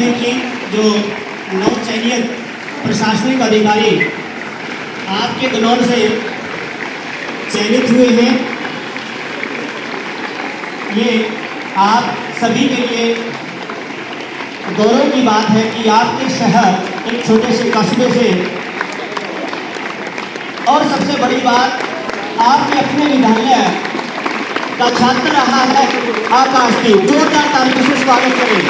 हैं कि जो नवचयनित प्रशासनिक अधिकारी आपके गनौर से चयनित हुए हैं, ये आप सभी के लिए गौरव की बात है कि आपके शहर एक छोटे से कस्बे से, और सबसे बड़ी बात आपके अपने विद्यालय का छात्र रहा है आकाशदीप। जोरदार तालियों से स्वागत करें।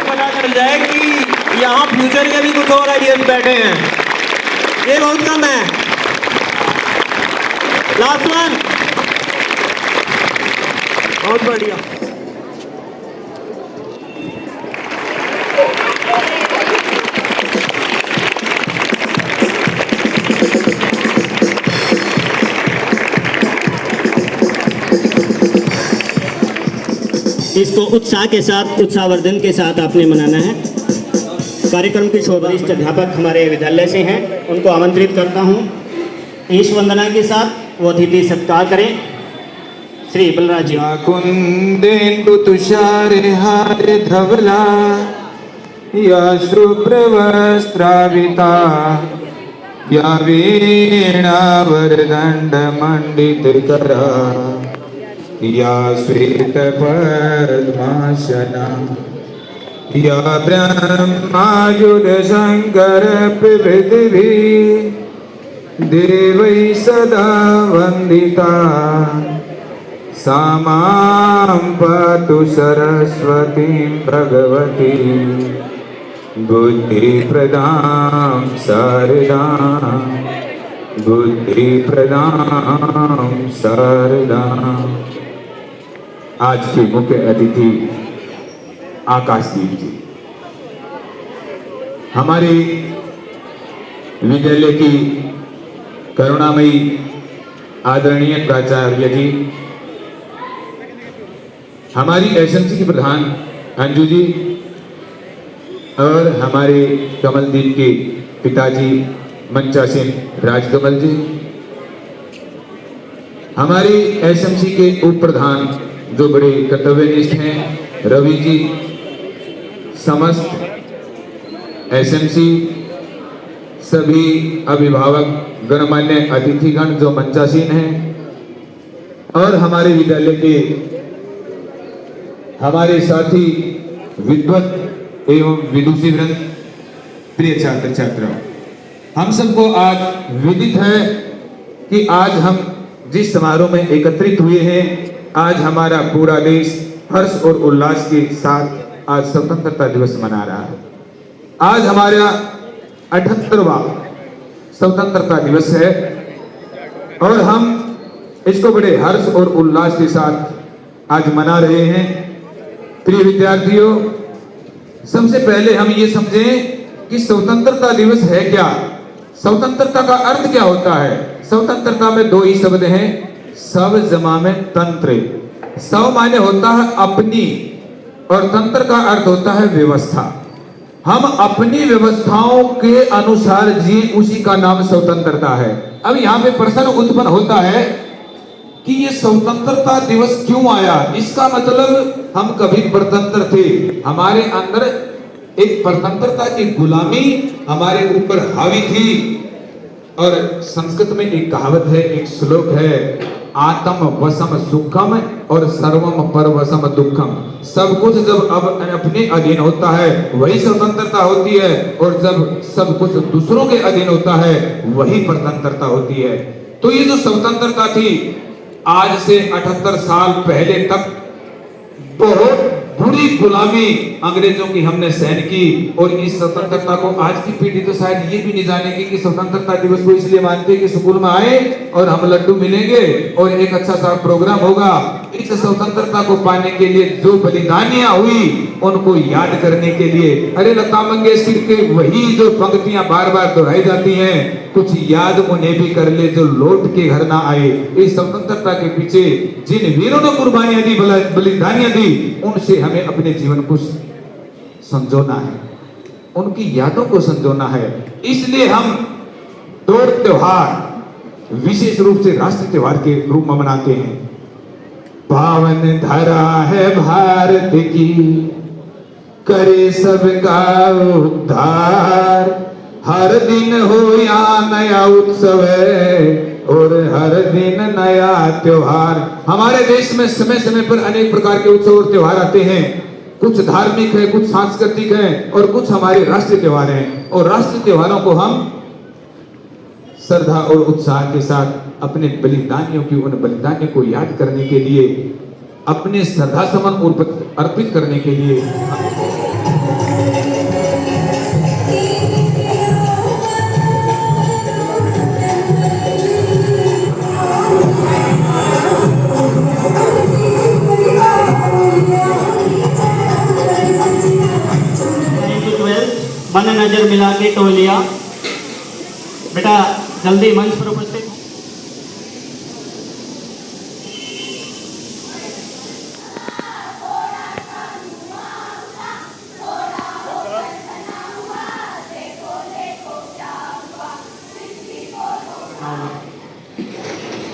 पता चल जाए कि यहाँ फ्यूचर के भी कुछ और आइडियंस बैठे हैं, ये बहुत कम है। लास्ट वन, बहुत बढ़िया। इसको उत्साह के साथ, उत्साहवर्धन के साथ आपने मनाना है। कार्यक्रम के वरिष्ठ अध्यापक हमारे विद्यालय से हैं, उनको आमंत्रित करता हूं। ईश वंदना के साथ वो अतिथि सत्कार करें। श्री बलराज जी। कुंदेन्दु तुषार हार धवला या शुभ्रवस्त्राविता या वीणावरदंड मंडित करा या श्वेत पद्मासना या ब्रह्मायुध शंकर पृथ्वी देवै सदा वंदिता सा मां पातु सरस्वतीं भगवती बुद्धिप्रदां शारदां बुद्धिप्रदां शारदां। आज के मुख्य अतिथि आकाशदीप जी, हमारे विद्यालय की करुणामयी आदरणीय प्राचार्य जी, हमारी एसएमसी की प्रधान अंजू जी और हमारे कमलदीप के पिताजी मंचासीन राजकमल जी, हमारे एसएमसी के उप प्रधान जो बड़े कर्तव्यनिष्ठ हैं रवि जी, समस्त एसएमसी, सभी अभिभावक, गणमान्य अतिथिगण जो मंचासीन हैं, और हमारे विद्यालय के हमारे साथी विद्वत एवं विदुषी वृंद, प्रिय छात्र छात्राओं, हम सबको आज विदित है कि आज हम जिस समारोह में एकत्रित हुए हैं, आज हमारा पूरा देश हर्ष और उल्लास के साथ आज स्वतंत्रता दिवस मना रहा है। आज हमारा 78वां स्वतंत्रता दिवस है और हम इसको बड़े हर्ष और उल्लास के साथ आज मना रहे हैं। प्रिय विद्यार्थियों, सबसे पहले हम ये समझें कि स्वतंत्रता दिवस है क्या, स्वतंत्रता का अर्थ क्या होता है। स्वतंत्रता में दो ही शब्द हैं, सव जमा में तंत्र। सव माने होता है अपनी और तंत्र का अर्थ होता है व्यवस्था। हम अपनी व्यवस्थाओं के अनुसार जी, उसी का नाम स्वतंत्रता है। अब यहाँ पे प्रश्न उत्पन्न होता है कि ये स्वतंत्रता दिवस क्यों आया। इसका मतलब हम कभी परतंत्र थे, हमारे अंदर एक परतंत्रता की गुलामी हमारे ऊपर हावी थी। और संस्कृत में एक कहावत है, एक श्लोक है, आत्म वसम सुखम और सर्वम परवसम दुखम। सब कुछ जब अब अपने अधीन होता है वही स्वतंत्रता होती है, और जब सब कुछ दूसरों के अधीन होता है वही परतंत्रता होती है। तो ये जो स्वतंत्रता थी, आज से 78 साल पहले तक बहुत बुरी गुलामी अंग्रेजों की हमने सहन की। और इस स्वतंत्रता को आज की पीढ़ी तो शायद ये भी नहीं जानेगी कि स्वतंत्रता दिवस को इसलिए मानते हैं कि स्कूल में आए और हम लड्डू मिलेंगे और एक अच्छा सा प्रोग्राम होगा। इस स्वतंत्रता को पाने के लिए जो बलिदानियां हुई उनको याद करने के लिए, अरे लता मंगेशकर के वही जो पंक्तियां बार बार दोहराई जाती हैं, कुछ याद उन्हें भी कर ले जो लौट के घर ना आए। इस स्वतंत्रता के पीछे जिन वीरों ने कुर्बानियां दी, बलिदानियां दी, उनसे हमें अपने जीवन को संजोना है, उनकी यादों को संजोना है। इसलिए हम दो त्योहार विशेष रूप से राष्ट्रीय त्योहार के रूप में मनाते हैं। पावन धरा है भारत की, करे सबका उद्धार। हर दिन हो यहाँ नया उत्सव है और हर दिन नया त्योहार। हमारे देश में समय समय पर अनेक प्रकार के उत्सव और त्योहार आते हैं। कुछ धार्मिक है, कुछ सांस्कृतिक है और कुछ हमारे राष्ट्रीय त्योहार हैं। और राष्ट्रीय त्योहारों को हम श्रद्धा और उत्साह के साथ अपने बलिदानियों की उन बलिदानियों को याद करने के लिए, अपने श्रद्धा सुमन अर्पित करने के लिए मन नजर मिला के टोलिया। बेटा जल्दी मंच पर उपस्थित।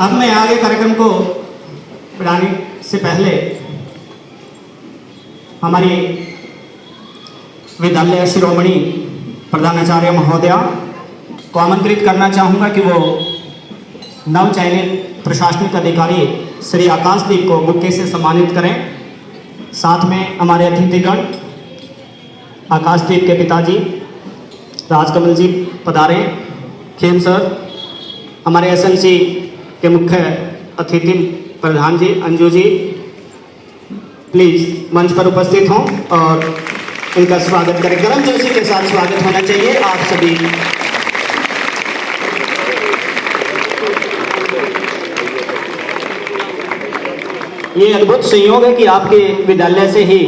अब मैं आगे कार्यक्रम को बढ़ाने से पहले हमारी विद्यालय शिरोमणि प्रधानाचार्य महोदया को आमंत्रित करना चाहूँगा कि वो नव चयनित प्रशासनिक अधिकारी श्री आकाशदीप को बुके से सम्मानित करें। साथ में हमारे अतिथिगण आकाशदीप के पिताजी राजकमल जी पधारें। खेम सर, हमारे एसएमसी के मुख्य अतिथि प्रधान जी अंजू जी प्लीज़ मंच पर उपस्थित हों और उनका स्वागत करें। गर्म जोशी के साथ स्वागत होना चाहिए आप सभी। ये अद्भुत संयोग है कि आपके विद्यालय से ही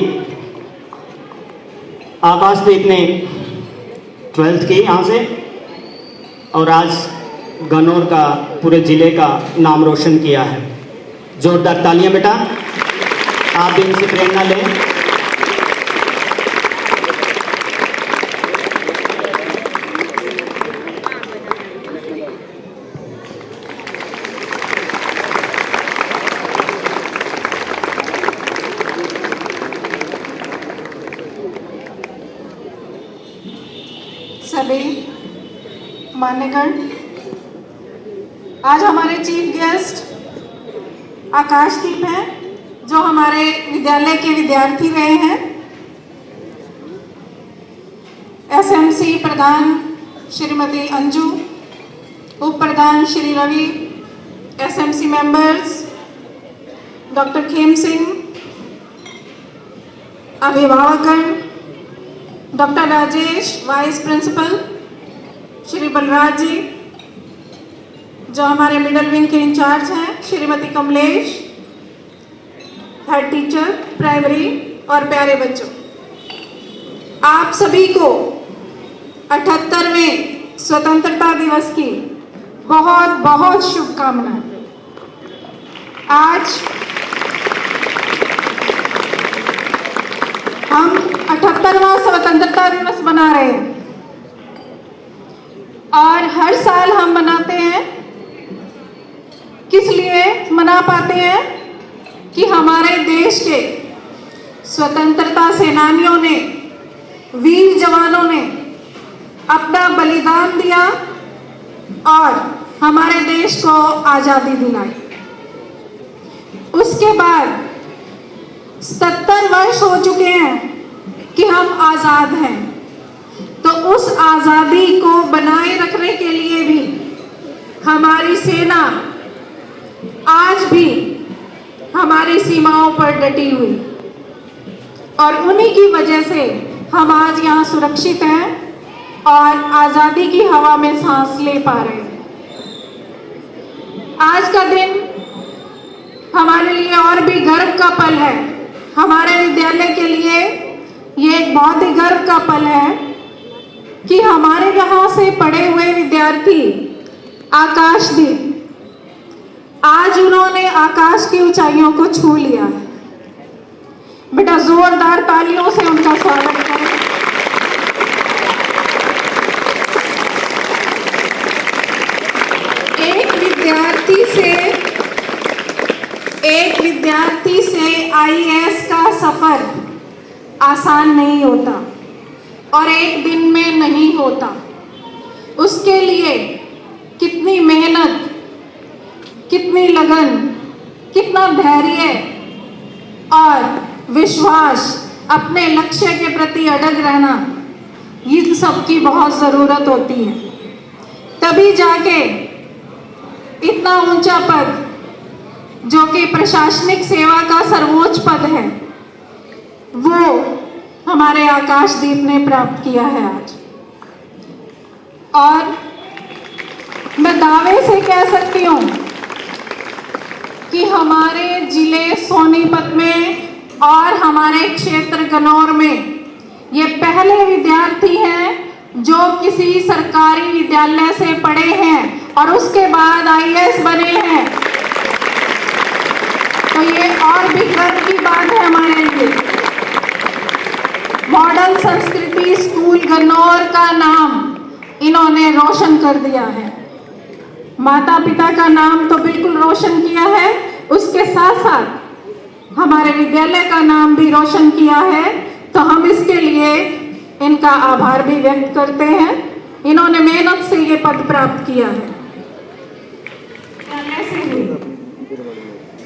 आकाशदीप ने 12th की यहाँ से और आज गनौर का पूरे जिले का नाम रोशन किया है। जोरदार तालियां बेटा, आप भी इनसे प्रेरणा लें। सभी मान्यगण, आज हमारे चीफ गेस्ट आकाशदीप हैं जो हमारे विद्यालय के विद्यार्थी रहे हैं। एसएमसी प्रधान श्रीमती अंजू, उप प्रधान Shri Ravi, SMC members doctor Khem Singh, अभिभावकगण, doctor Rajesh vice principal, Shri Balraj ji जो हमारे मिडिल विंग के इंचार्ज हैं, Shrimati Kamlesh, head teacher primary और प्यारे बच्चों, आप सभी को 78वें स्वतंत्रता दिवस की बहुत बहुत शुभकामनाएं। आज हम 78वां स्वतंत्रता दिवस मना रहे हैं और हर साल हम मनाते हैं। किस लिए मना पाते हैं कि हमारे देश के स्वतंत्रता सेनानियों ने, वीर जवानों ने अपना बलिदान दिया और हमारे देश को आज़ादी दिलाई। उसके बाद 70 वर्ष हो चुके हैं कि हम आज़ाद हैं, तो उस आज़ादी को बनाए रखने के लिए भी हमारी सेना आज भी हमारी सीमाओं पर डटी हुई और उन्हीं की वजह से हम आज यहाँ सुरक्षित हैं और आज़ादी की हवा में सांस ले पा रहे हैं। आज का दिन हमारे लिए और भी गर्व का पल है। हमारे विद्यालय के लिए ये एक बहुत ही गर्व का पल है कि हमारे यहाँ से पढ़े हुए विद्यार्थी आकाशदीप, आज उन्होंने आकाश की ऊंचाइयों को छू लिया है। बेटा जोरदार तालियों से उनका स्वागत करें। एक विद्यार्थी आईएएस का सफर आसान नहीं होता और एक दिन में नहीं होता। उसके लिए कितनी मेहनत, कितनी लगन, कितना धैर्य और विश्वास, अपने लक्ष्य के प्रति अड़ग रहना, इन सब की बहुत ज़रूरत होती है। तभी जाके इतना ऊंचा पद, जो कि प्रशासनिक सेवा का सर्वोच्च पद है, वो हमारे आकाशदीप ने प्राप्त किया है आज। और मैं दावे से कह सकती हूँ कि हमारे जिले सोनीपत में और हमारे क्षेत्र गन्नौर में ये पहले विद्यार्थी हैं जो किसी सरकारी विद्यालय से पढ़े हैं और उसके बाद आईएएस बने हैं। तो ये और भी गर्व की बात है हमारे लिए। मॉडल संस्कृति स्कूल गन्नौर का नाम इन्होंने रोशन कर दिया है। माता पिता का नाम तो बिल्कुल रोशन किया है, उसके साथ साथ हमारे विद्यालय का नाम भी रोशन किया है। तो हम इसके लिए इनका आभार भी व्यक्त करते हैं। इन्होंने मेहनत से ये पद प्राप्त किया है।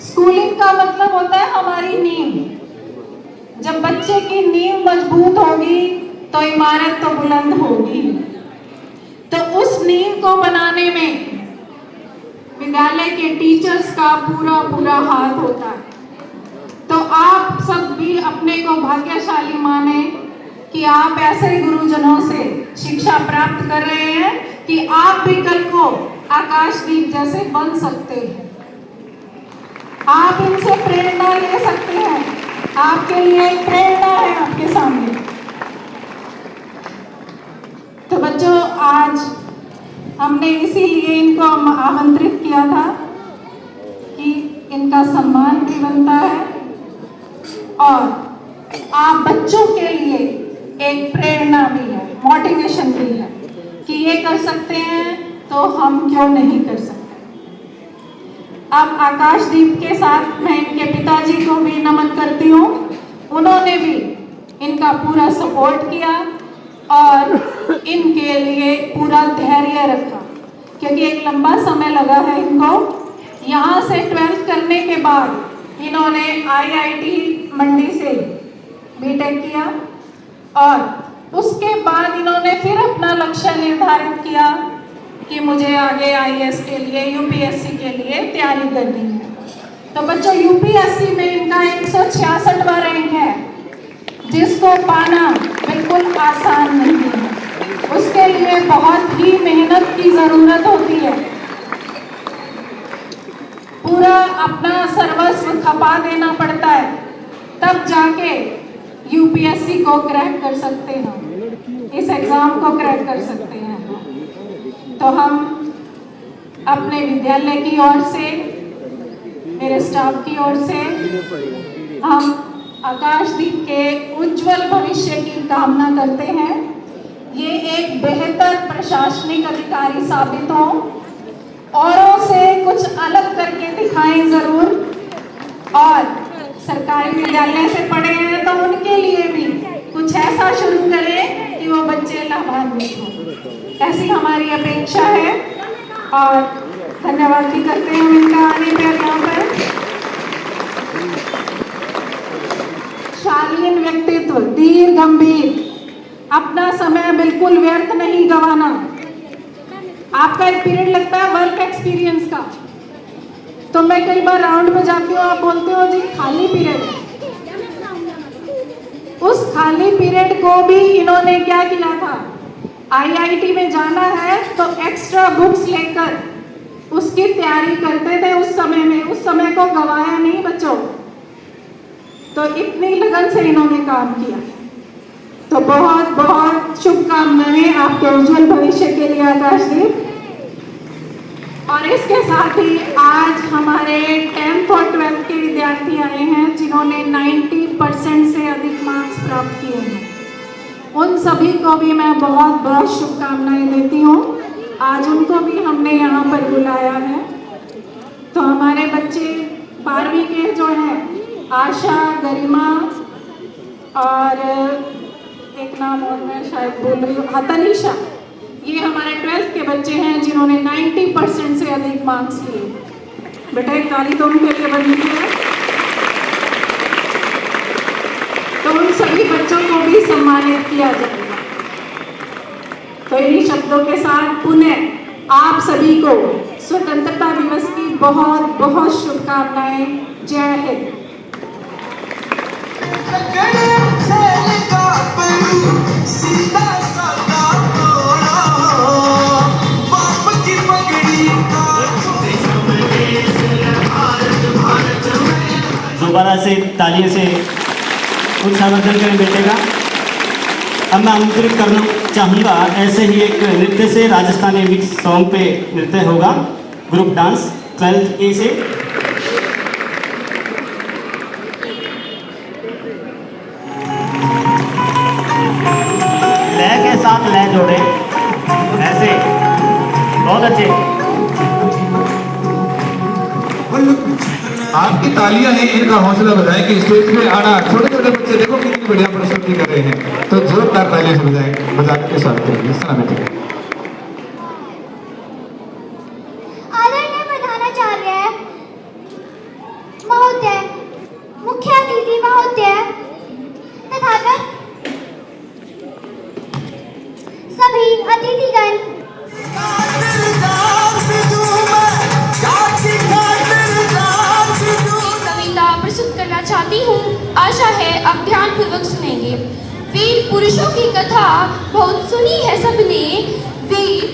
स्कूलिंग का मतलब होता है हमारी नींव। जब बच्चे की नींव मजबूत होगी तो इमारत तो बुलंद होगी। तो उस नींव को बनाने में विद्यालय के टीचर्स का पूरा हाथ होता है। तो आप सब भी अपने को भाग्यशाली माने कि आप ऐसे गुरुजनों से शिक्षा प्राप्त कर रहे हैं कि आप भी कल को आकाशदीप जैसे बन सकते हैं। आप इनसे प्रेरणा ले सकते हैं। आपके लिए एक प्रेरणा है आपके सामने। तो बच्चों, आज हमने इसीलिए इनको आमंत्रित किया था कि इनका सम्मान भी बनता है और आप बच्चों के लिए एक प्रेरणा भी है, मोटिवेशन भी है कि ये कर सकते हैं तो हम क्यों नहीं कर सकते। अब आकाशदीप के साथ मैं इनके पिताजी को भी नमन करती हूँ। उन्होंने भी इनका पूरा सपोर्ट किया और इनके लिए पूरा धैर्य रखा, क्योंकि एक लंबा समय लगा है इनको। यहाँ से 12th करने के बाद इन्होंने IIT मंडी से बीटेक किया और उसके बाद इन्होंने फिर अपना लक्ष्य निर्धारित किया कि मुझे आगे IAS के लिए, UPSC के लिए तैयारी करनी है। तो बच्चों, UPSC में इनका 166वां रैंक है, जिसको पाना बिल्कुल आसान नहीं है। उसके लिए बहुत ही मेहनत की ज़रूरत होती है। पूरा अपना सर्वस्व खपा देना पड़ता है, तब जाके UPSC को क्रैक कर सकते हैं, इस एग्ज़ाम को क्रैक कर सकते हैं। तो हम अपने विद्यालय की ओर से, मेरे स्टाफ की ओर से, हम आकाशदीप के उज्जवल भविष्य की कामना करते हैं। ये एक बेहतर प्रशासनिक अधिकारी साबित हो, औरों से कुछ अलग करके दिखाएं ज़रूर, और सरकारी विद्यालय से पढ़े हैं तो उनके लिए भी कुछ ऐसा शुरू करें कि वो बच्चे लाभान्वित हों। ऐसी हमारी अपेक्षा है और धन्यवाद भी करते हैं इनका आने पर यहाँ पर। शालीन व्यक्तित्व, धीर गंभीर, अपना समय बिल्कुल व्यर्थ नहीं गंवाना। आपका एक पीरियड लगता है वर्क एक्सपीरियंस का, तो मैं कई बार राउंड में जाती हूँ, आप बोलते हो जी खाली पीरियड है। उस खाली पीरियड को भी इन्होंने क्या किया था, IIT में जाना है तो एक्स्ट्रा बुक्स लेकर उसकी तैयारी करते थे। उस समय में, उस समय को गंवाया नहीं बच्चों। तो इतनी लगन से इन्होंने काम किया। तो बहुत बहुत शुभकामनाएं आपके उज्जवल भविष्य के लिए आकाशदीप। और इसके साथ ही आज हमारे 10th और 12th के विद्यार्थी आए हैं जिन्होंने 90% से अधिक मार्क्स प्राप्त किए हैं। उन सभी को भी मैं बहुत बहुत शुभकामनाएं देती हूँ। आज उनको भी हमने यहाँ पर बुलाया है। तो हमारे बच्चे 12वीं के जो हैं आशा, गरिमा और एक नाम और मैं शायद बोल रही हूँ, तनीषा। ये हमारे 12th के बच्चे हैं जिन्होंने 90% से अधिक मार्क्स लिए। बेटा एक ताली तो उनके लिए बनती है। तो उन सभी बच्चों को भी सम्मानित किया जाएगा। तो इन्हीं शब्दों के साथ पुनः आप सभी को स्वतंत्रता दिवस की बहुत बहुत शुभकामनाएं। जय हिंद। दोबारा से तालियों से उत्साहवर्धन करें बेटे का। अब मैं आमंत्रित करना चाहूँगा, ऐसे ही एक नृत्य से राजस्थानी मिक्स सॉन्ग पे नृत्य होगा, ग्रुप डांस 12th A से। लय के साथ लय जोड़े, ऐसे बहुत अच्छे। आपकी तालियां हैं, इनका हौसला बढ़ाएं कि स्टेज पे आना। छोटे छोटे बच्चे देखो कितनी बढ़िया प्रस्तुति कर रहे हैं, तो जोरदार तालियां से बजा के स्वागत करेंगे। सलाम। आदरणीय प्रधानाचार्य महोदय, मुख्य अतिथि महोदय तथा सभी अतिथिगण, कविता प्रस्तुत करना चाहती हूँ। आशा है आप ध्यान पूर्वक सुनेंगे। वीर पुरुषों की कथा बहुत सुनी है सबने। वीर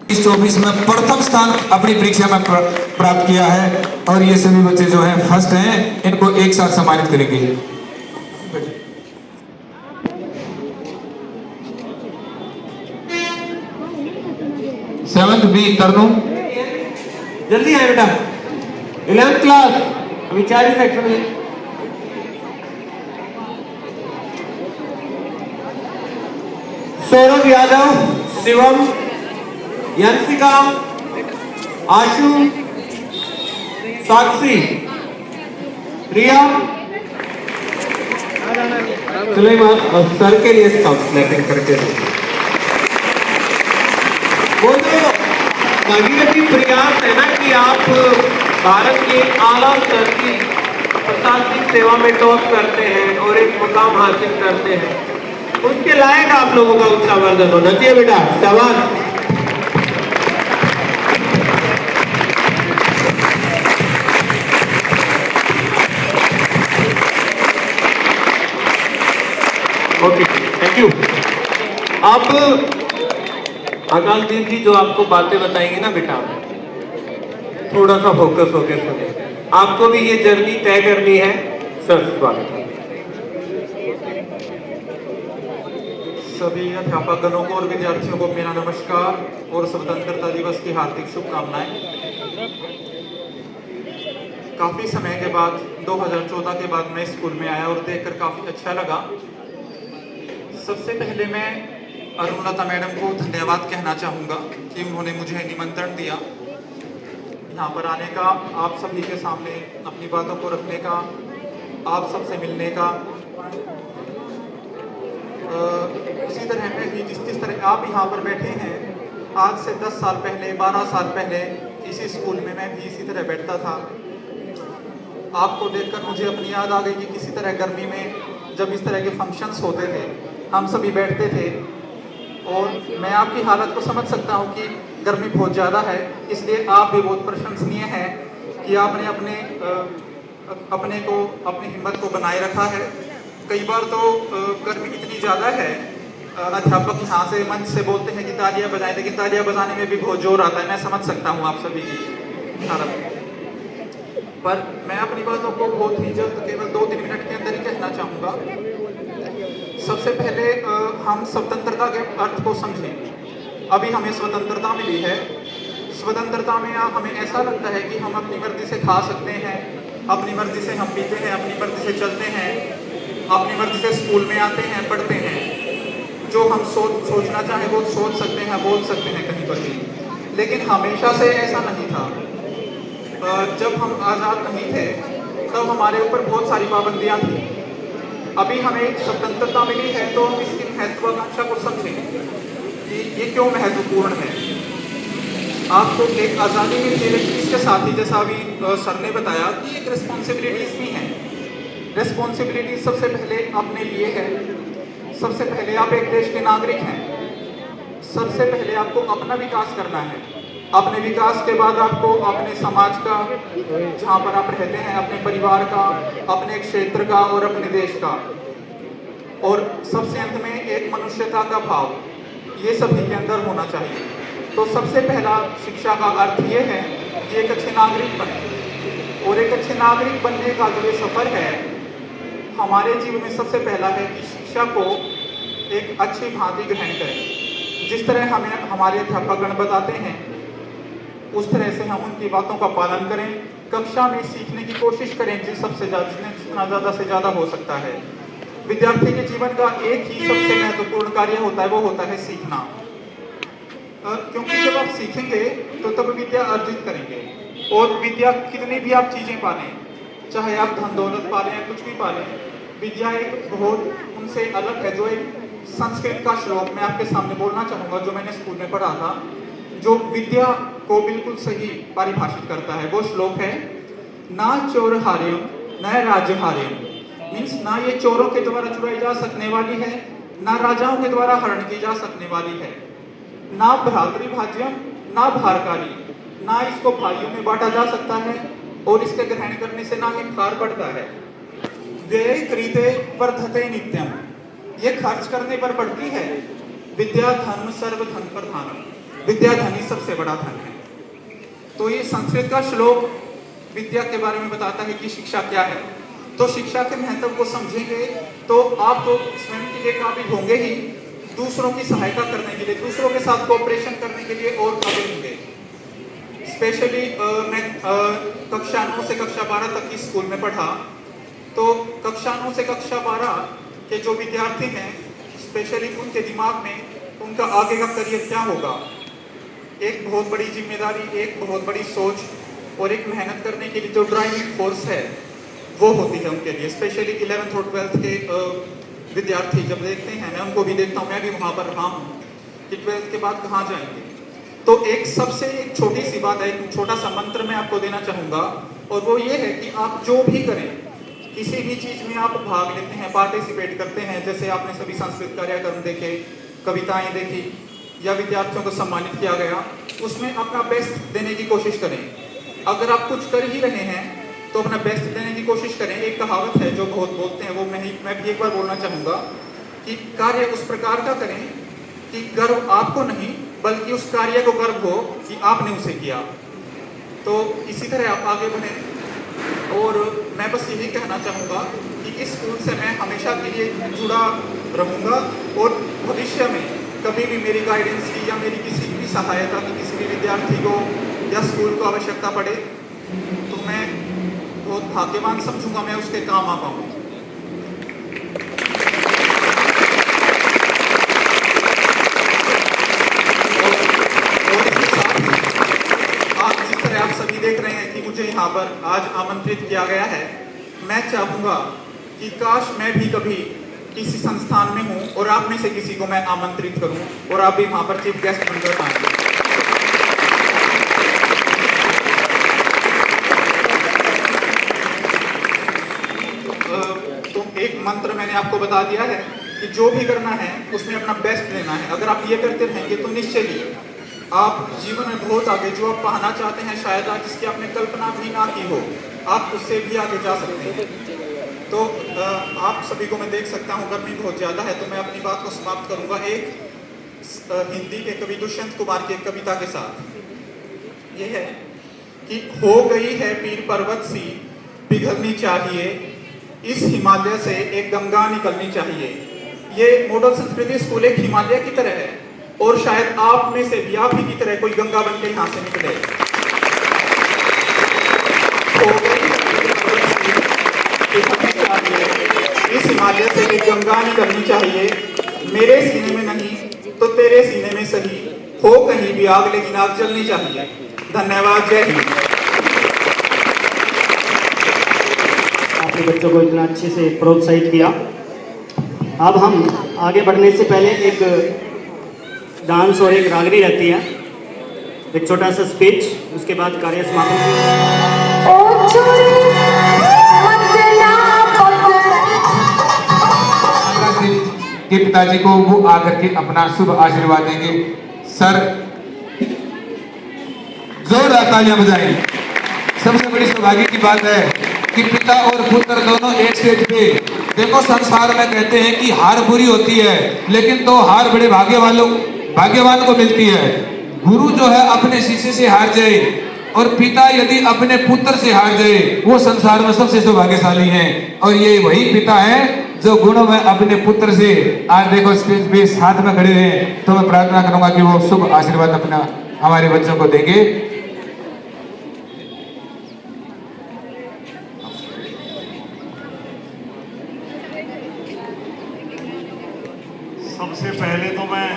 2024 में प्रथम स्थान अपनी परीक्षा में प्राप्त किया है, और ये सभी बच्चे जो हैं फर्स्ट हैं, इनको एक साथ सम्मानित करेंगे। 7th B तरनु, जल्दी आए बेटा। 11th क्लास अभी 4 सेक्शन में। सौरभ यादव, शिवम, यंसिका, आशु, साक्षी, रिया, सुलेमान और सर के लिए क्लैपिंग करके वो जो भगीरथी प्रयास है ना कि आप भारत के आला स्तर की प्रशासनिक सेवा में टॉप करते हैं और एक मुकाम हासिल करते हैं, उसके लायक आप लोगों का उत्साहवर्धन होना चाहिए बेटा। शाबाश। Okay, thank you. अब आकाशदीप जी जो आपको बातें बताएंगे ना बेटा, थोड़ा सा फोकस होकर सुने। आपको भी ये जर्नी तय करनी है। सर स्वागत है। सभी अध्यापकगणों को और विद्यार्थियों को मेरा नमस्कार और स्वतंत्रता दिवस की हार्दिक शुभकामनाएं। काफ़ी समय के बाद 2014 के बाद मैं स्कूल में आया और देखकर काफ़ी अच्छा लगा। सबसे पहले मैं अरुणलता मैडम को धन्यवाद कहना चाहूँगा कि उन्होंने मुझे निमंत्रण दिया यहाँ पर आने का, आप सभी के सामने अपनी बातों को रखने का, आप सबसे मिलने का। इसी तरह मैं भी जिस तरह आप यहाँ पर बैठे हैं, आज से 10 साल पहले 12 साल पहले इसी स्कूल में मैं भी इसी तरह बैठता था। आपको देखकर मुझे अपनी याद आ गई कि किसी तरह गर्मी में जब इस तरह के फंक्शंस होते थे, हम सभी बैठते थे। और मैं आपकी हालत को समझ सकता हूँ कि गर्मी बहुत ज़्यादा है, इसलिए आप भी बहुत प्रशंसनीय हैं कि आपने अपनी हिम्मत को बनाए रखा है। कई बार तो गर्मी इतनी ज़्यादा है, अध्यापक यहाँ से मंच से बोलते हैं कि तालियां बजाएं, लेकिन तालियां बजाने में भी बहुत जोर आता है। मैं समझ सकता हूँ आप सभी की हालत, पर मैं अपनी बातों को बहुत ही जल्द केवल 2-3 मिनट के अंदर ही कहना चाहूँगा। सबसे पहले हम स्वतंत्रता के अर्थ को समझें। अभी हमें स्वतंत्रता मिली है। स्वतंत्रता में हमें ऐसा लगता है कि हम अपनी मर्जी से खा सकते हैं, अपनी मर्जी से हम पीते हैं, अपनी मर्जी से चलते हैं, अपनी मर्जी से स्कूल में आते हैं, पढ़ते हैं। जो हम सोचना चाहें वो सोच सकते हैं, बोल सकते हैं कहीं पर भी। लेकिन हमेशा से ऐसा नहीं था। जब हम आज़ाद नहीं थे तब हमारे ऊपर बहुत सारी पाबंदियां थी। अभी हमें स्वतंत्रता मिली है तो हम इसकी महत्वाकांक्षा को समझें कि ये क्यों महत्वपूर्ण है। आपको एक आज़ादी मिली है, लेकिन इसके साथ ही जैसा अभी सर ने बताया कि एक रिस्पॉन्सिबिलिटीज़ भी हैं। रिस्पॉन्सिबिलिटी सबसे पहले अपने लिए है। सबसे पहले आप एक देश के नागरिक हैं। सबसे पहले आपको अपना विकास करना है। अपने विकास के बाद आपको अपने समाज का, जहाँ पर आप रहते हैं, अपने परिवार का, अपने क्षेत्र का और अपने देश का, और सबसे अंत में एक मनुष्यता का भाव, ये सभी के अंदर होना चाहिए। तो सबसे पहला शिक्षा का अर्थ ये है कि एक अच्छे नागरिक बने। और एक अच्छे नागरिक बनने का जो ये सफ़र है हमारे जीवन में, सबसे पहला है कि शिक्षा को एक अच्छी भांति ग्रहण करें। जिस तरह हमें हमारे अध्यापकगण बताते हैं उस तरह से हम उनकी बातों का पालन करें। कक्षा में सीखने की कोशिश करें सबसे जितना ज़्यादा से ज़्यादा हो सकता है। विद्यार्थी के जीवन का एक ही सबसे महत्वपूर्ण कार्य होता है, वो होता है सीखना। क्योंकि जब आप सीखेंगे तो तब विद्या अर्जित करेंगे। और विद्या कितनी भी आप चीज़ें पालें, चाहे आप धन दौलत पालें या कुछ भी पालें, विद्या एक बहुत उनसे अलग है। जो एक संस्कृत का श्लोक मैं आपके सामने बोलना चाहूँगा, जो मैंने स्कूल में पढ़ा था, जो विद्या को बिल्कुल सही परिभाषित करता है। वो श्लोक है, ना चोर हार्यम न राज्य हार्यम। मीन्स ना ये चोरों के द्वारा चुराई जा सकने वाली है, ना राजाओं के द्वारा हरण की जा सकने वाली है, ना भ्रातृभाज्यम ना भारकारी, ना इसको भाइयों में बांटा जा सकता है और इसके ग्रहण करने से ना ही भार बढ़ता है। व्यय क्रीते वर्धते नित्यम, ये खर्च करने पर बढ़ती है। विद्या धर्म सर्व धन प्रधानम, विद्या धन ही सबसे बड़ा धन है। तो ये संस्कृत का श्लोक विद्या के बारे में बताता है कि शिक्षा क्या है। तो शिक्षा के महत्व को समझेंगे तो आप तो स्वयं के लिए काबिल होंगे ही, दूसरों की सहायता करने के लिए, दूसरों के साथ कोऑपरेशन करने के लिए और काबिल होंगे। स्पेशली मैं कक्षा 9 से कक्षा 12 तक की स्कूल में पढ़ा। तो कक्षा 9 से कक्षा 12 के जो विद्यार्थी हैं, स्पेशली उनके दिमाग में उनका आगे का करियर क्या होगा, एक बहुत बड़ी जिम्मेदारी, एक बहुत बड़ी सोच और एक मेहनत करने के लिए जो ड्राइविंग फोर्स है वो होती है उनके लिए। स्पेशली 11th और 12th के विद्यार्थी जब देखते हैं, मैं उनको भी देखता हूँ, मैं भी वहाँ पर रहा हूँ कि 12th के बाद कहाँ जाएंगे। तो एक छोटी सी बात है, एक छोटा सा मंत्र मैं आपको देना चाहूँगा, और वो ये है कि आप जो भी करें, किसी भी चीज़ में आप भाग लेते हैं, पार्टिसिपेट करते हैं, जैसे आपने सभी सांस्कृतिक कार्यक्रम देखे, कविताएं देखी या विद्यार्थियों को सम्मानित किया गया, उसमें अपना बेस्ट देने की कोशिश करें। अगर आप कुछ कर ही रहे हैं तो अपना बेस्ट देने की कोशिश करें। एक कहावत है जो बहुत बोलते हैं, वो मैं भी एक बार बोलना चाहूँगा कि कार्य उस प्रकार का करें कि गर्व आपको नहीं बल्कि उस कार्य को गर्व हो कि आपने उसे किया। तो इसी तरह आप आगे बढ़ें। और मैं बस यही कहना चाहूँगा कि इस स्कूल से मैं हमेशा के लिए जुड़ा रहूँगा और भविष्य में कभी भी मेरी गाइडेंस की या मेरी किसी भी सहायता की किसी भी विद्यार्थी को या स्कूल को आवश्यकता पड़े तो मैं बहुत भाग्यवान समझूंगा, मैं उसके काम आ पाऊँ। आज जिस तरह आप सभी देख रहे हैं कि मुझे यहाँ पर आज आमंत्रित किया गया है, मैं चाहूँगा कि काश मैं भी कभी किसी संस्थान में हूँ और आप में से किसी को मैं आमंत्रित करूँ और आप भी वहाँ पर चीफ गेस्ट बनकर आएँ। तो एक मंत्र मैंने आपको बता दिया है कि जो भी करना है उसमें अपना बेस्ट देना है। अगर आप ये करते रहेंगे तो निश्चय ही आप जीवन में बहुत आगे, जो आप पाना चाहते हैं, शायद आज जिसकी आपने कल्पना भी ना की हो, आप उससे भी आगे जा सकते हैं। तो आप सभी को मैं देख सकता हूँ गर्मी बहुत ज़्यादा है, तो मैं अपनी बात को समाप्त करूँगा एक हिंदी के कवि दुष्यंत कुमार की एक कविता के साथ। ये है कि हो गई है पीर पर्वत सी पिघलनी चाहिए, इस हिमालय से एक गंगा निकलनी चाहिए। ये मॉडल संस्कृति स्कूल एक हिमालय की तरह है और शायद आप में से भी, आप ही की तरह कोई गंगा बन के यहाँ से निकले। हो गई इस हिमालय से एक गंगा निकलनी चाहिए, मेरे सीने में नहीं तो तेरे सीने में सही, हो कहीं भी आग लेकिन आग जलनी चाहिए। धन्यवाद, जय हिंद। आपने बच्चों को इतना अच्छे से प्रोत्साहित किया। अब हम आगे बढ़ने से पहले एक डांस और एक रागनी रहती है, एक छोटा सा स्पीच, उसके बाद कार्य समापन। के पिताजी को वो आकर के अपना शुभ आशीर्वाद देंगे। सर जोरदार तालियां बजाएं। सबसे बड़ी सौभाग्य की बात है कि पिता और पुत्र दोनों एक स्टेज पे। देखो संसार में कहते हैं कि हार बुरी होती है, लेकिन तो हार बड़े भाग्यवान को मिलती है। गुरु जो है अपने शिष्य से हार जाए और पिता यदि अपने पुत्र से हार जाए, वो संसार में सबसे सौभाग्यशाली हैं। और ये वही पिता है जो गुणों में अपने पुत्र से आज देखो स्टेज पे साथ में खड़े हैं। तो मैं प्रार्थना करूंगा कि वो शुभ आशीर्वाद अपना हमारे बच्चों को देंगे। सबसे पहले तो मैं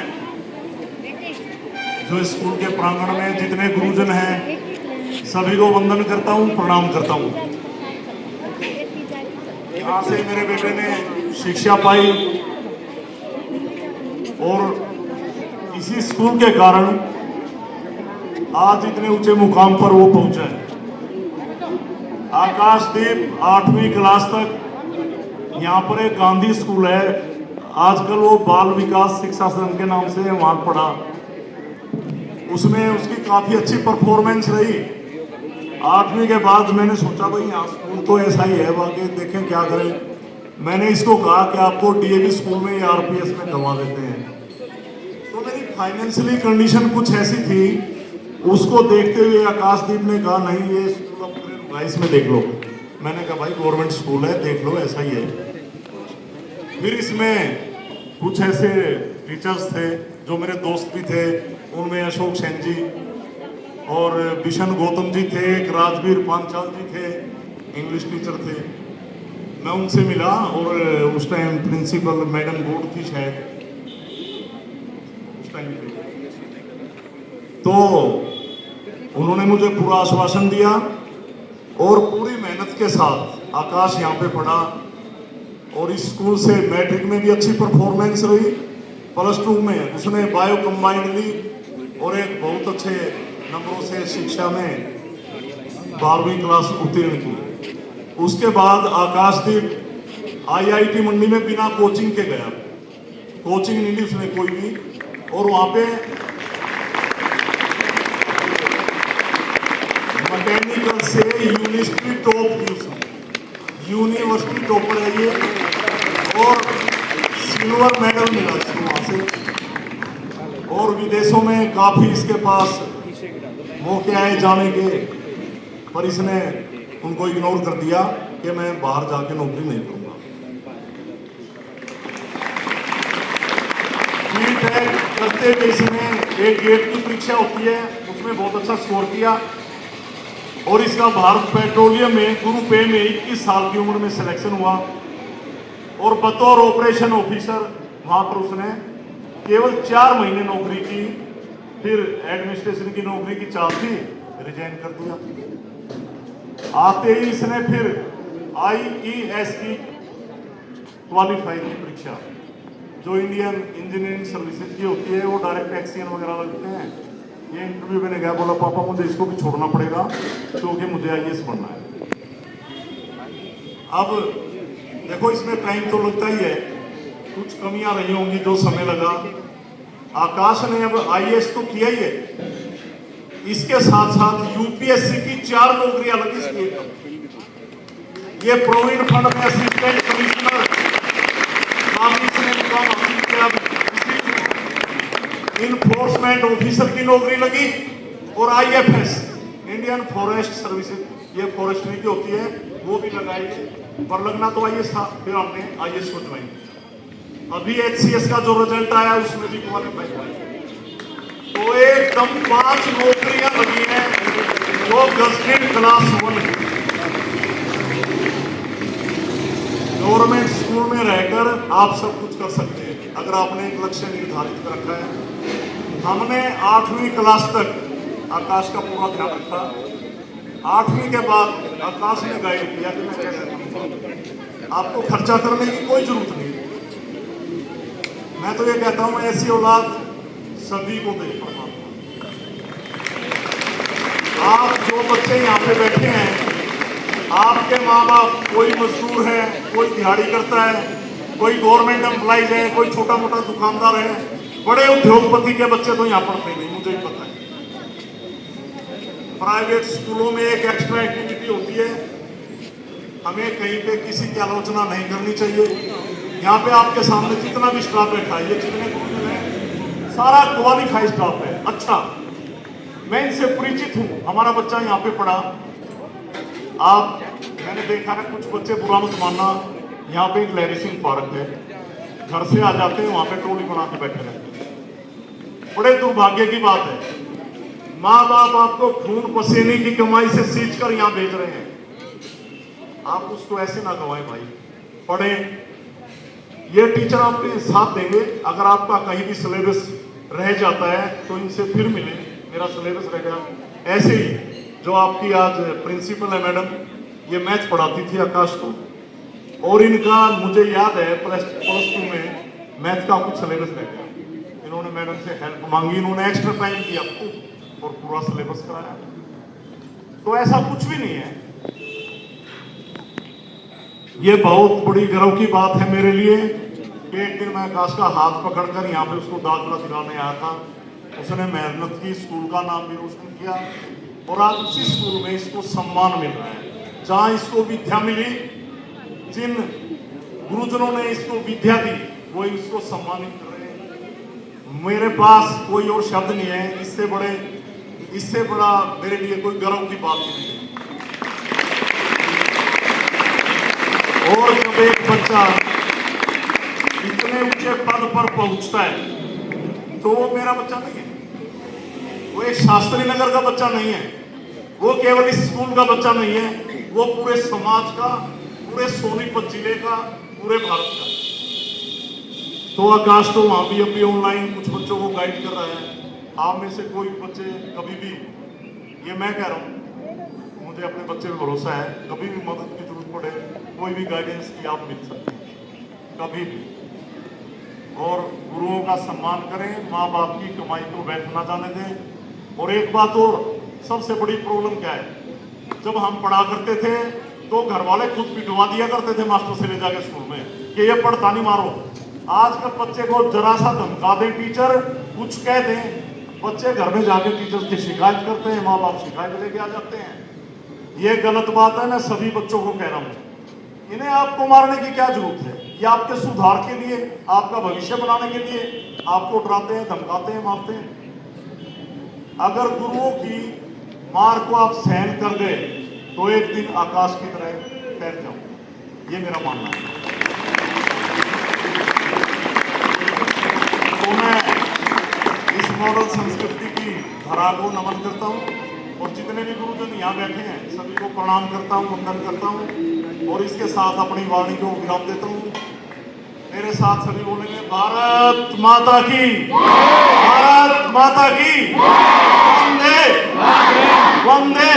जो स्कूल के प्रांगण में जितने गुरुजन हैं सभी को वंदन करता हूँ, प्रणाम करता हूँ। यहाँ से मेरे बेटे ने शिक्षा पाई और इसी स्कूल के कारण आज इतने ऊंचे मुकाम पर वो पहुंचा है। आकाशदीप 8वीं क्लास तक यहाँ पर एक गांधी स्कूल है, आजकल वो बाल विकास शिक्षा सदन के नाम से वहाँ पढ़ा। उसमें उसकी काफ़ी अच्छी परफॉर्मेंस रही। 8वीं के बाद मैंने सोचा भाई यहाँ स्कूल तो ऐसा ही है, बाकी देखें क्या करें। मैंने इसको कहा कि आपको डीएवी स्कूल में या आरपीएस में करवा देते हैं। तो मेरी फाइनेंशियली कंडीशन कुछ ऐसी थी, उसको देखते हुए आकाशदीप ने कहा नहीं ये स्कूल अपने राइस में देख लो। मैंने कहा भाई गवर्नमेंट स्कूल है, देख लो ऐसा ही है। फिर इसमें कुछ ऐसे टीचर्स थे जो मेरे दोस्त भी थे, उनमें अशोक सेन जी और बिशन गौतम जी थे, एक राजवीर पांचाल जी थे, इंग्लिश टीचर थे। मैं उनसे मिला और उस टाइम प्रिंसिपल मैडम बोर्ड थी शायद उस टाइम पे। तो उन्होंने मुझे पूरा आश्वासन दिया और पूरी मेहनत के साथ आकाश यहाँ पे पढ़ा और इस स्कूल से मैट्रिक में भी अच्छी परफॉर्मेंस रही। +2 में उसने बायो कंबाइंड ली और एक बहुत अच्छे नंबरों से शिक्षा में 12वीं क्लास उत्तीर्ण की। उसके बाद आकाशदीप IIT मंडी में बिना कोचिंग के गया, कोचिंग नहीं ली उसने कोई भी, और वहाँ पे मैकेनिकल से यूनिवर्सिटी टॉप की उसने, यूनिवर्सिटी टॉपर है ये, और सिल्वर मेडल मिला इसको वहाँ से। और विदेशों में काफ़ी इसके पास मौके आए जाने के, पर इसने उनको इग्नोर कर दिया कि मैं बाहर जाके नौकरी नहीं करूँगा। B.Tech करते हुए इसने एक गेट की परीक्षा होती है, उसमें बहुत अच्छा स्कोर किया और इसका भारत पेट्रोलियम में ग्रुप ए में 21 साल की उम्र में सिलेक्शन हुआ और बतौर ऑपरेशन ऑफिसर वहाँ पर उसने केवल 4 महीने नौकरी की। फिर एडमिनिस्ट्रेशन की नौकरी की चाह थी, रिजाइन कर दिया। आते ही इसने फिर IES की क्वालिफाई की परीक्षा, जो इंडियन इंजीनियरिंग सर्विसेज की होती है, वो डायरेक्ट एक्सियन वगैरह लगते हैं। ये इंटरव्यू मैंने कहा, बोला पापा मुझे इसको भी छोड़ना पड़ेगा क्योंकि मुझे IES बनना है। अब देखो इसमें टाइम तो लगता ही है, कुछ कमियां रही होंगी जो समय लगा। आकाश ने अब IES तो किया ही है, इसके साथ साथ UPSC की 4 नौकरियां लगी इसकी। ये प्रोविडेंट फंड में असिस्टेंट कमिश्नर इन्फोर्समेंट ऑफिसर की नौकरी लगी और IFS इंडियन फॉरेस्ट सर्विसेज, ये फॉरेस्ट्री की होती है, वो भी लगाई। पर लगना तो IES था, फिर हमने IES को ज्वाइन किया। अभी HCS का जो रिजल्ट आया उसमें भी क्वालिफाई हुआ। तो एकदम 5 नौकरियां लगी हैं जो गजटेड क्लास 1 है। गवर्नमेंट स्कूल में रहकर आप सब कुछ कर सकते हैं। अगर आपने एक लक्ष्य निर्धारित कर रखा है। हमने 8वीं क्लास तक आकाश का पूरा ध्यान रखा। 8वीं के बाद आकाश ने गाइड किया कि मैं कैसे करूँ। आपको खर्चा करने की कोई जरूरत नहीं। मैं तो ये कहता हूँ ऐसी औलाद सभी को दे परमात्मा। आप जो बच्चे यहाँ पे बैठे हैं, आपके माँ बाप कोई मजदूर है, कोई दिहाड़ी करता है, कोई गवर्नमेंट एम्प्लॉइज है, कोई छोटा मोटा दुकानदार है, बड़े उद्योगपति के बच्चे तो यहाँ पढ़ते नहीं, मुझे भी पता है। प्राइवेट स्कूलों में एक एक्स्ट्रा एक्टिविटी होती है, हमें कहीं पे किसी की आलोचना नहीं करनी चाहिए। यहाँ पे आपके सामने जितना भी स्टाफ बैठा है, ये जितने गुरुजन हैं, सारा क्वालिफाइड स्टाफ है। अच्छा, मैं इनसे परिचित हूँ। हमारा बच्चा यहाँ पे पढ़ा। आप मैंने देखा है, कुछ बच्चे बुरा मत मानना, यहाँ पे एक लहरी पार्क है, घर से आ जाते हैं, वहाँ पे टोली बना के बैठे रहते हैं। बड़े दुर्भाग्य की बात है, माँ बाप आपको खून पसीने की कमाई से सींच कर यहाँ भेज रहे हैं, आप उसको ऐसे ना गवाएं भाई। पढ़े, ये टीचर आपके साथ देंगे। अगर आपका कहीं भी सिलेबस रह जाता है तो इनसे फिर मिले, मेरा सिलेबस रह गया। ऐसे ही जो आपकी आज प्रिंसिपल है मैडम, ये मैथ पढ़ाती थी आकाश को, और इनका मुझे याद है +2 में मैथ का कुछ सिलेबस रह गया। इन्होंने मैडम से हेल्प मांगी, इन्होंने एक्स्ट्रा टाइम किया और पूरा सिलेबस कराया। तो ऐसा कुछ भी नहीं है। ये बहुत बड़ी गर्व की बात है मेरे लिए कि एक दिन मैं आकाश का हाथ पकड़कर यहाँ पे उसको दाखिला दिलाने आया था। उसने मेहनत की, स्कूल का नाम भी रोशन किया, और आज उसी स्कूल में इसको सम्मान मिल रहा है जहाँ इसको विद्या मिली। जिन गुरुजनों ने इसको विद्या दी वो इसको सम्मानित कर रहे हैं। मेरे पास कोई और शब्द नहीं है, इससे बड़ा मेरे लिए कोई गर्व की बात नहीं है। और जब एक बच्चा इतने ऊंचे पद पर पहुंचता है तो वो मेरा बच्चा नहीं है, वो एक शास्त्री नगर का बच्चा नहीं है, वो केवल इस स्कूल का बच्चा नहीं है, वो पूरे समाज का, पूरे सोनीपत जिले का, पूरे भारत का। तो आकाश तो वहां भी अभी ऑनलाइन कुछ बच्चों को गाइड कर रहा है। आप में से कोई बच्चे कभी भी, ये मैं कह रहा हूँ, मुझे अपने बच्चे पे भरोसा है, कभी भी मदद की जरूरत पड़े, कोई भी गाइडेंस की आप मिल सकते हैं, कभी भी। और गुरुओं का सम्मान करें, माँ बाप की कमाई को व्यर्थ ना जाने दें। और एक बात और, सबसे बड़ी प्रॉब्लम क्या है, जब हम पढ़ा करते थे तो घर वाले खुद पिटवा दिया करते थे मास्टर से ले जाके स्कूल में कि ये पढ़ता नहीं, मारो। आज कल बच्चे को जरा सा धमका दें टीचर, कुछ कह दें, बच्चे घर में जाके टीचर की शिकायत करते हैं, माँ बाप शिकायत लेके आ जाते हैं। ये गलत बात है। मैं सभी बच्चों को कह रहा हूँ, इन्हें आपको मारने की क्या जरूरत है? ये आपके सुधार के लिए, आपका भविष्य बनाने के लिए आपको डराते हैं, धमकाते हैं, मारते हैं। अगर गुरुओं की मार को आप सहन कर गए तो एक दिन आकाश की तरह तैर जाओ, ये मेरा मानना है। तो मैं इस मॉडल संस्कृति की धारा को नमन करता हूँ, और जितने भी गुरुजन यहाँ बैठे हैं सभी को प्रणाम करता हूँ, वंदन करता हूँ, और इसके साथ अपनी वाणी को विराम देता हूँ। मेरे साथ सभी बोलेंगे, भारत माता की, भारत माता की, वंदे वंदे।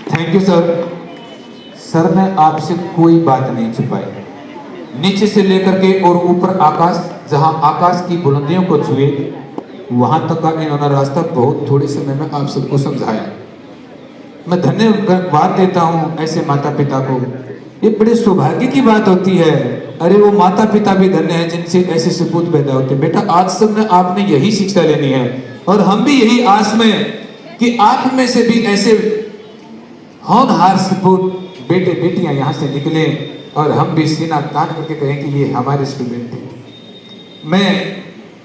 Thank you sir. सर ने आपसे कोई बात नहीं छुपाई, नीचे से लेकर के और ऊपर आकाश, जहां आकाश की बुलंदियों को छुए वहां तक का इन्होंने रास्ता बहुत थोड़े समय में आप सबको समझाया। मैं धन्यवाद देता हूं ऐसे माता पिता को। ये बड़े सौभाग्य की बात होती है। अरे वो माता पिता भी धन्य हैं जिनसे ऐसे सपूत पैदा होते हैं। बेटा आज सब में आपने यही शिक्षा लेनी है, और हम भी यही आस में कि आप में से भी ऐसे होनहार सपूत बेटे बेटियां यहाँ से निकले, और हम भी सीना तान करके कहें कि ये हमारे स्टूडेंट थे। मैं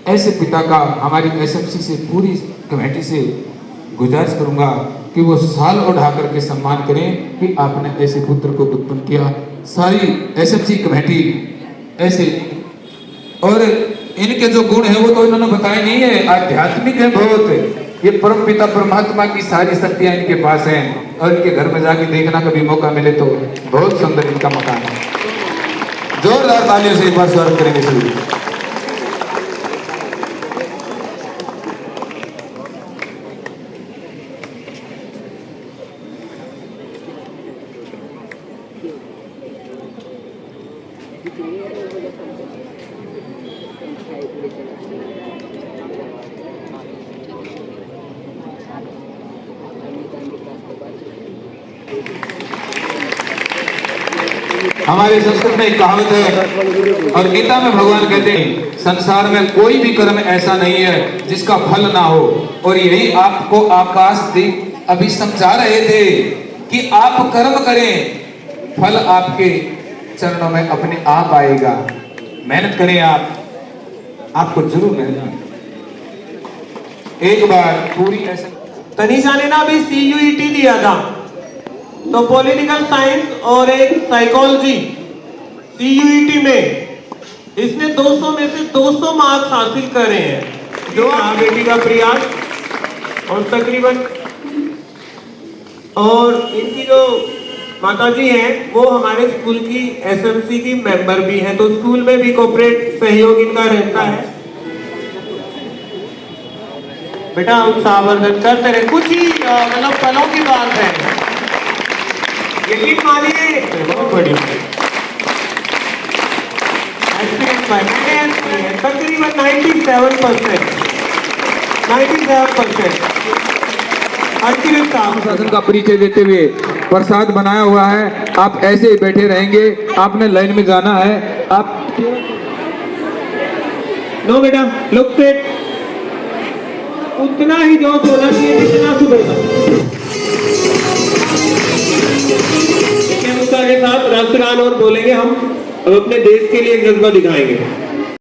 ऐसे पिता का हमारी एसएफसी से, पूरी कमेटी से गुजारिश करूंगा कि वो साल उठा करके सम्मान करें कि आपने ऐसे पुत्र को उत्पन्न किया। सारी एसएफसी कमेटी ऐसे, और इनके जो गुण है वो तो इन्होंने बताए नहीं है, आध्यात्मिक है बहुत, ये परम पिता परमात्मा की सारी शक्तियां इनके पास हैं और इनके घर में जाके देखना कभी मौका मिले तो बहुत सुंदर इनका मकान है। जोरदार तालियों से एक बार स्वागत करेंगे सभी। हमारे संस्कृत में एक कहावत है और गीता में भगवान कहते हैं संसार में कोई भी कर्म ऐसा नहीं है जिसका फल ना हो। और यही आपको आकाश देव अभी समझा रहे थे कि आप कर्म करें, फल आपके चरणों में अपने आप आएगा। मेहनत करें आपको जरूर मिलेगा। एक बार पूरी ऐसा तनीषा ने ना अभी CUET दिया था, तो पॉलिटिकल साइंस और एक साइकोलॉजी CUET में इसने 200 में से 200 मार्क्स हासिल करे हैं। जो बेटी का प्रयास और तकरीबन, और इनकी जो माताजी हैं वो हमारे स्कूल की SMC की मेंबर भी हैं, तो स्कूल में भी कॉर्पोरेट सहयोग इनका रहता है। बेटा उत्साहवर्धन करते रहे, कुछ ही मतलब पलों की बात है, यकीन मानिए बहुत बड़ी तकरीबन 97% शासन का परिचय देते हुए प्रसाद बनाया हुआ है। आप ऐसे ही बैठे रहेंगे, आपने लाइन में जाना है। आप नो बेटा लुक सेट, उतना ही जोश होना चाहिए जितना सुबह के साथ राष्ट्रगान और बोलेंगे हम। अब अपने देश के लिए जज्बा दिखाएंगे।